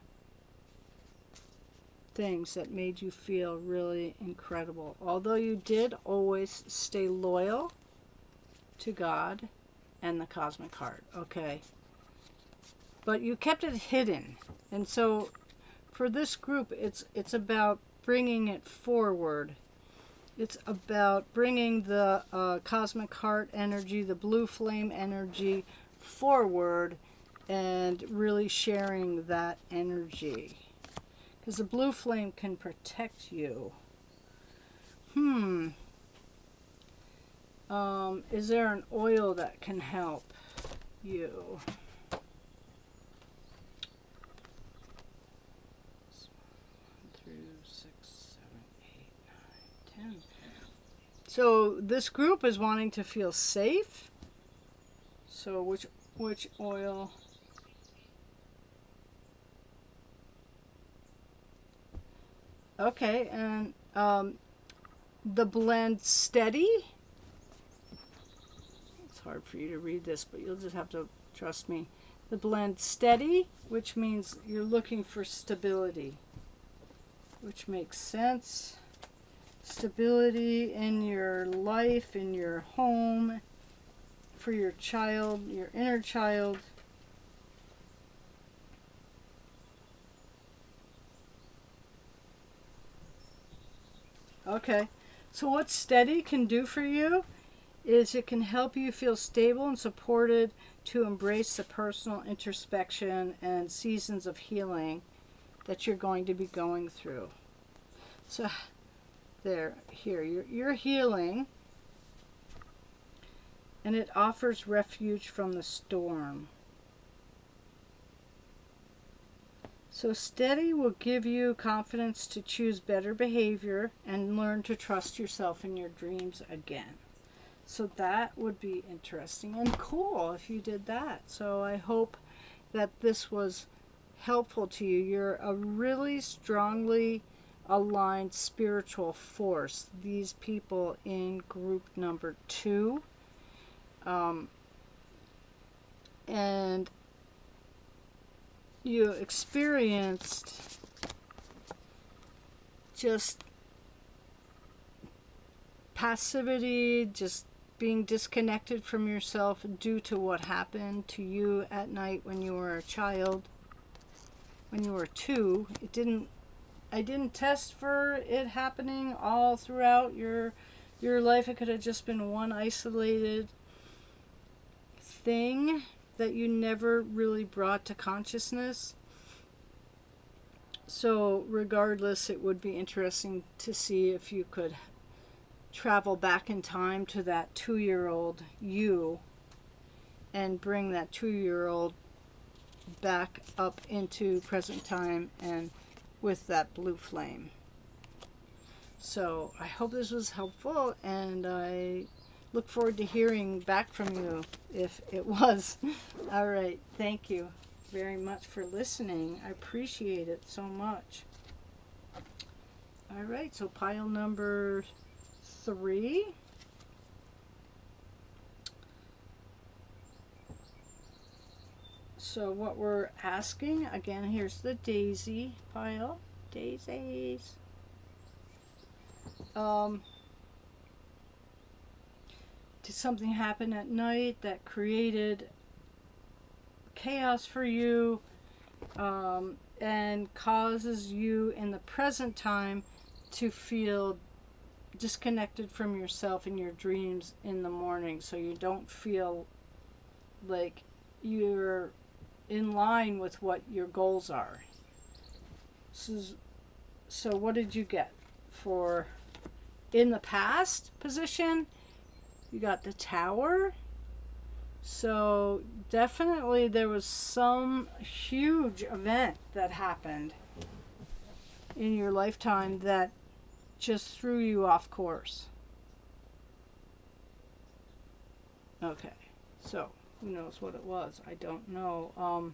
things that made you feel really incredible. Although you did always stay loyal to God and the cosmic heart, okay? But you kept it hidden. And so for this group, it's about bringing it forward. It's about bringing the cosmic heart energy, the blue flame energy forward, and really sharing that energy. Because the blue flame can protect you. Is there an oil that can help you? So this group is wanting to feel safe. So which oil? Okay, and the blend steady. It's hard for you to read this, but you'll just have to trust me. The blend steady, which means you're looking for stability, which makes sense. Stability in your life, in your home, for your child, your inner child. Okay, so what steady can do for you is it can help you feel stable and supported to embrace the personal introspection and seasons of healing that you're going to be going through. So here, you're healing, and it offers refuge from the storm. So steady will give you confidence to choose better behavior and learn to trust yourself in your dreams again. So that would be interesting and cool if you did that. So I hope that this was helpful to you. You're a really strongly aligned spiritual force. These people in group number 2. And you experienced just passivity, just being disconnected from yourself due to what happened to you at night when you were a child, when you were 2. I didn't test for it happening all throughout your life. It could have just been one isolated thing that you never really brought to consciousness. So regardless, it would be interesting to see if you could travel back in time to that 2-year-old you and bring that 2-year-old back up into present time and with that blue flame. So I hope this was helpful, and I look forward to hearing back from you if it was. All right, thank you very much for listening. I appreciate it so much. All right, so pile number 3. So what we're asking, again, here's the daisy pile. Daisies. Did something happen at night that created chaos for you and causes you in the present time to feel disconnected from yourself and your dreams in the morning, so you don't feel like you're in line with what your goals are. So what did you get for in the past position? You got the Tower. So definitely there was some huge event that happened in your lifetime that just threw you off course. Okay, so who knows what it was? I don't know.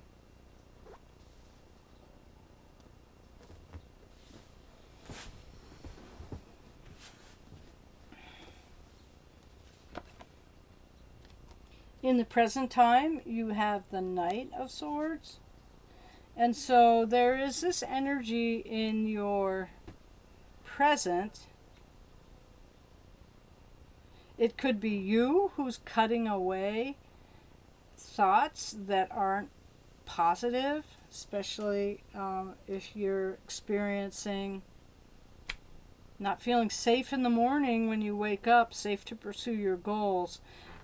In the present time, you have the Knight of Swords. And so there is this energy in your present. It could be you who's cutting away thoughts that aren't positive, especially if you're experiencing not feeling safe in the morning when you wake up, safe to pursue your goals.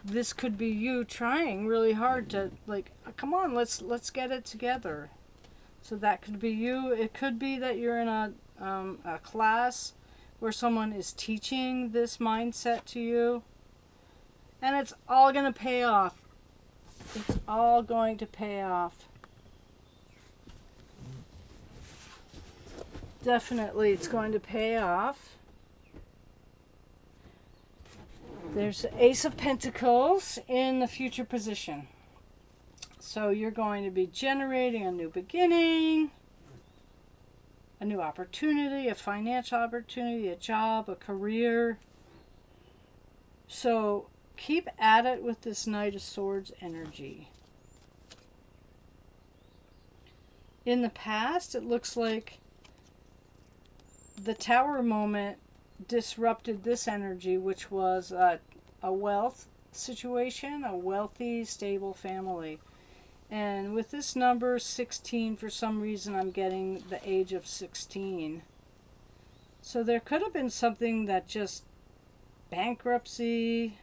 This could be you trying really hard to, like, come on, let's get it together. So that could be you. It could be that you're in a class where someone is teaching this mindset to you, and it's all going to pay off. It's all going to pay off. Definitely, it's going to pay off. There's Ace of Pentacles in the future position. So you're going to be generating a new beginning, a new opportunity, a financial opportunity, a job, a career. So keep at it with this Knight of Swords energy. In the past, it looks like the Tower moment disrupted this energy, which was a wealth situation, a wealthy, stable family. And with this number 16, for some reason I'm getting the age of 16. So there could have been something that just bankruptcy,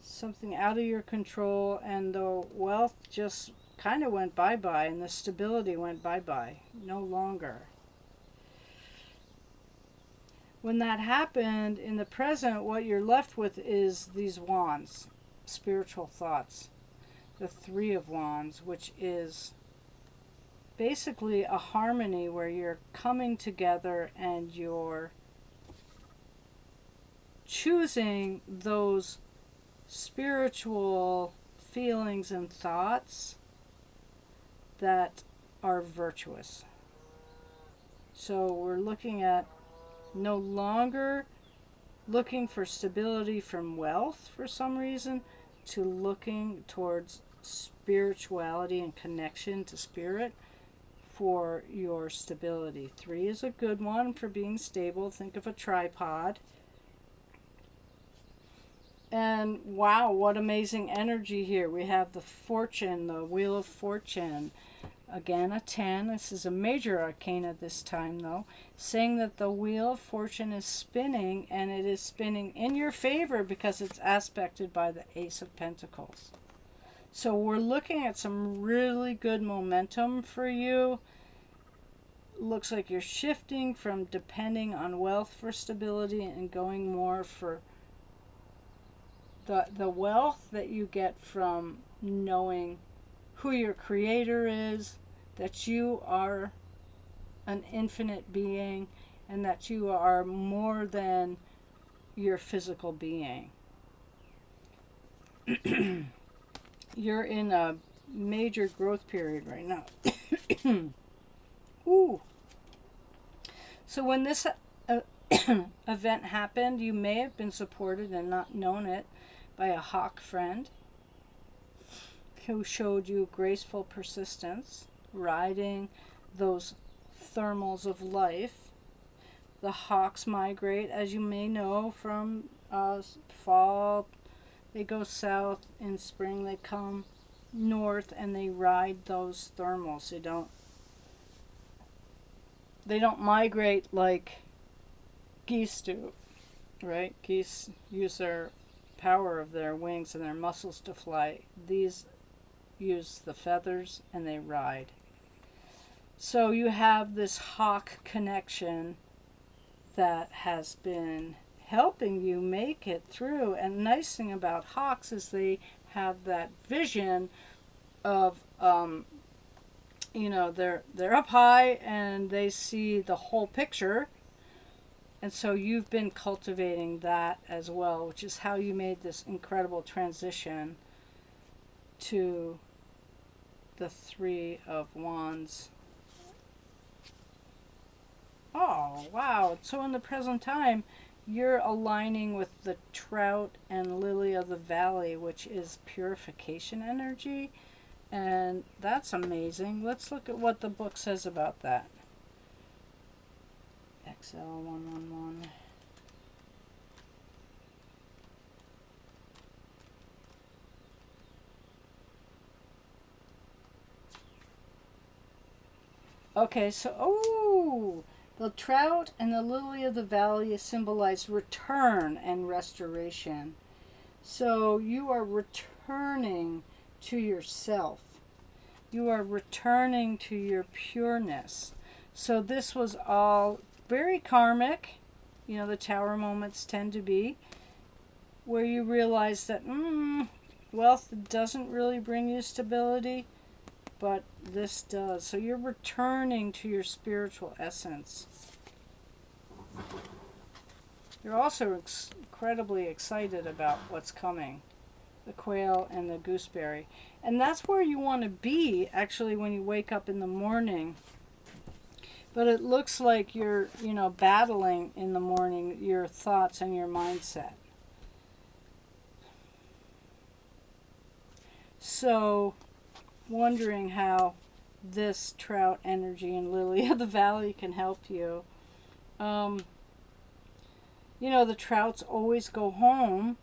something out of your control, and the wealth just kind of went bye-bye, and the stability went bye-bye, no longer. When that happened, in the present, what you're left with is these wands, spiritual thoughts. The Three of Wands, which is basically a harmony where you're coming together and you're choosing those spiritual feelings and thoughts that are virtuous. So we're looking at no longer looking for stability from wealth for some reason, to looking towards spirituality and connection to spirit for your stability. 3 is a good one for being stable. Think of a tripod. And wow, what amazing energy here. We have the Fortune, the Wheel of Fortune. Again, a 10. This is a major arcana this time, though, saying that the Wheel of Fortune is spinning, and it is spinning in your favor because it's aspected by the Ace of Pentacles. So we're looking at some really good momentum for you. Looks like you're shifting from depending on wealth for stability and going more for the wealth that you get from knowing who your creator is, that you are an infinite being, and that you are more than your physical being. You're in a major growth period right now. Ooh. So when this event happened, you may have been supported and not known it by a hawk friend who showed you graceful persistence, riding those thermals of life. The hawks migrate, as you may know, from fall. They go south. In spring they come north, and they ride those thermals. They don't migrate like geese do, right? Geese use their power of their wings and their muscles to fly. These use the feathers and they ride. So you have this hawk connection that has been helping you make it through. And the nice thing about hawks is they have that vision of they're up high and they see the whole picture. And so you've been cultivating that as well, which is how you made this incredible transition to the Three of Wands. Oh, wow. So in the present time, you're aligning with the Trout and Lily of the Valley, which is purification energy. And that's amazing. Let's look at what the book says about that. XL111. Okay, so, the Trout and the Lily of the Valley symbolize return and restoration. So you are returning to yourself. You are returning to your pureness. So this was all very karmic. The Tower moments tend to be, where you realize that wealth doesn't really bring you stability, but this does. So you're returning to your spiritual essence. They're also incredibly excited about what's coming. The quail and the gooseberry. And that's where you want to be actually when you wake up in the morning. But it looks like you're, battling in the morning your thoughts and your mindset. So, wondering how this trout energy and lily of the valley can help you. The trouts always go home,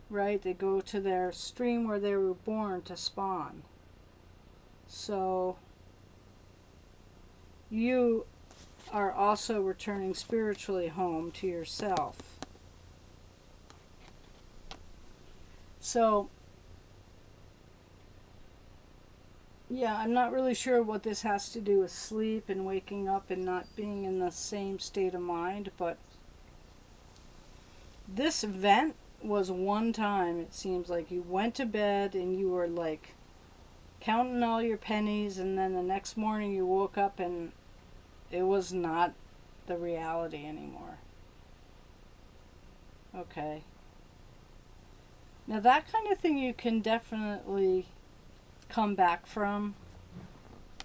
right? They go to their stream where they were born to spawn. So you are also returning spiritually home to yourself. So, yeah, I'm not really sure what this has to do with sleep and waking up and not being in the same state of mind, but this event was one time, it seems like you went to bed and you were like counting all your pennies, and then the next morning you woke up and it was not the reality anymore. Okay. Now that kind of thing you can definitely come back from,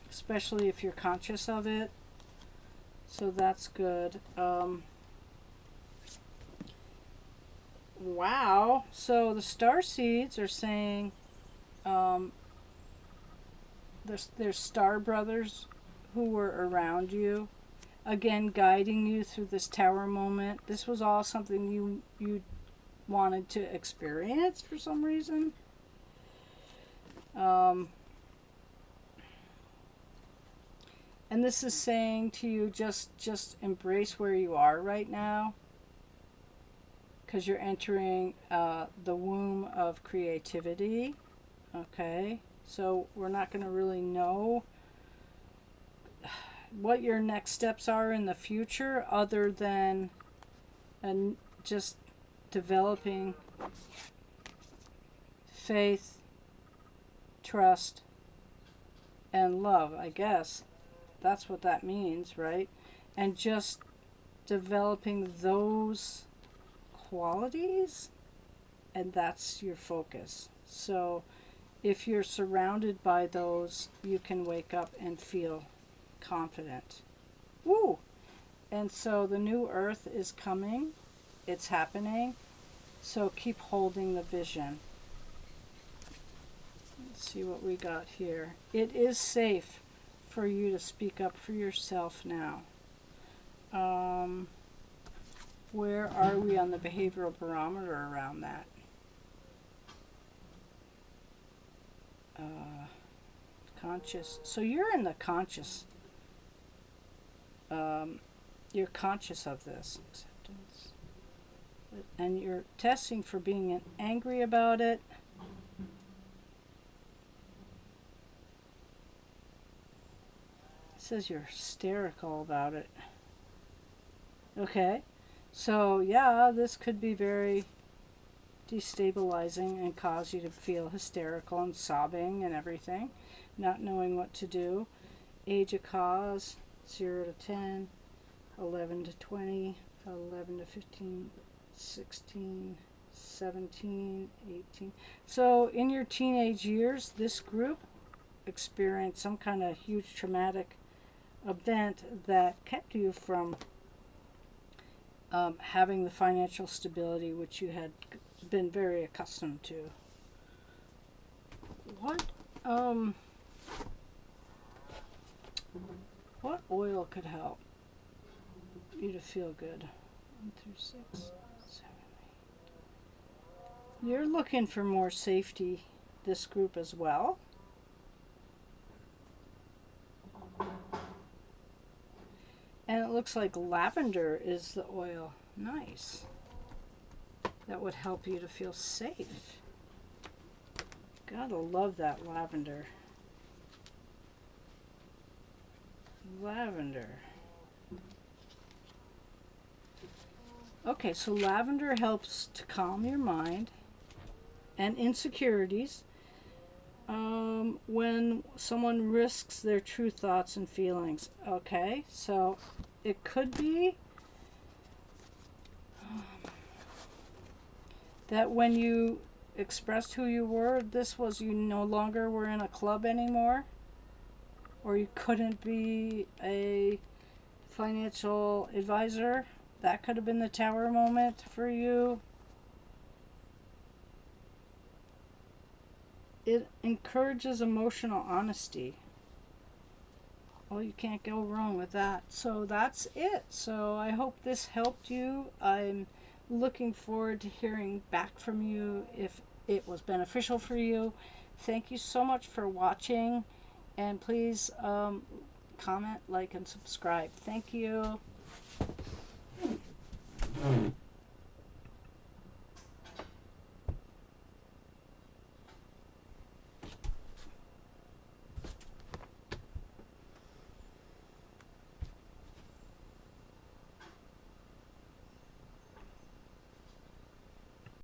especially if you're conscious of it. So that's good. Wow. So the star seeds are saying there's star brothers who were around you, again guiding you through this tower moment. This was all something you wanted to experience for some reason. And this is saying to you, just embrace where you are right now, because you're entering the womb of creativity. Okay, so we're not going to really know what your next steps are in the future, other than just developing faith, trust, and love. I guess that's what that means, right? And just developing those qualities, and that's your focus. So if you're surrounded by those, you can wake up and feel confident. Woo! And so the new earth is coming. It's happening. So keep holding the vision. Let's see what we got here. It is safe for you to speak up for yourself now. Where are we on the behavioral barometer around that? Conscious. So you're in the conscious. You're conscious of this. Acceptance. And you're testing for being angry about it. It says you're hysterical about it. Okay. So, yeah, this could be very destabilizing and cause you to feel hysterical and sobbing and everything, not knowing what to do. Age of cause, 0 to 10, 11 to 20, 11 to 15, 16, 17, 18. So, in your teenage years, this group experienced some kind of huge traumatic event that kept you from having the financial stability which you had been very accustomed to. What oil could help you to feel good? 1 through 6, 7, 8. You're looking for more safety, this group as well. And it looks like lavender is the oil. Nice. That would help you to feel safe. Gotta love that lavender. Lavender. Okay, so lavender helps to calm your mind and insecurities when someone risks their true thoughts and feelings. Okay, so it could be that when you expressed who you were, this was you no longer were in a club anymore, or you couldn't be a financial advisor. That could have been the tower moment for you. It encourages emotional honesty. Well, you can't go wrong with that. So that's it. So I hope this helped you. I'm looking forward to hearing back from you if it was beneficial for you. Thank you so much for watching, and please comment, like, and subscribe. Thank you.